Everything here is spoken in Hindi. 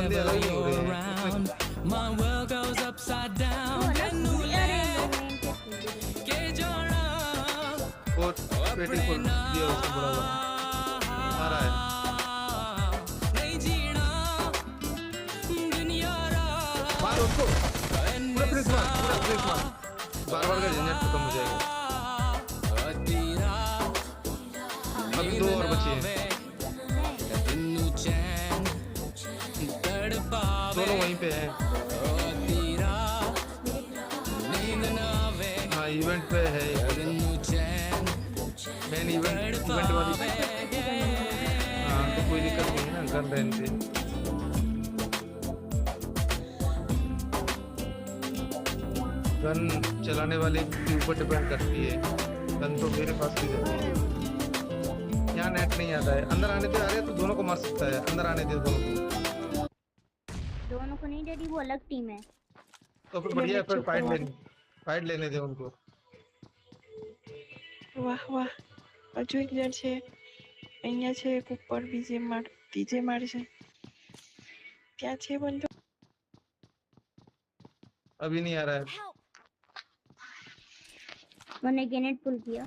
बंदे अलग ही हो रहे हैं around. My world goes upside down. के जोड़ा और पेटी खोल दिया उसने बुरा हुआ आ रहा है नहीं जीना दुनिया मार उसको पूरा प्रेस मार बार बार का झंझट खत्म हो जाएगा अभी 2 और बचे हैं दोनों वहीं पे हैं हाँ इवेंट पे है मेन इवेंट वाली हाँ तो कोई दिक्कत नहीं है ना गन रहने से गन चलाने वाले के ऊपर डिपेंड करती है गन तो मेरे पास भी है यहाँ नेट नहीं आता है अंदर आने दे आ रहे तो दोनों को मार सकता है अंदर आने दे दोनों को नहीं डैडी वो अलग टीम है तो फिर बढ़िया फिर फाइट लेने दे उनको વાહ વાહ હજુ એક જણ છે અહીંયા છે એક ઉપર બીજે માળ છે ત્યાં છે બંધો अभी नहीं आ रहा है मैंने ग्रेनेड पुल किया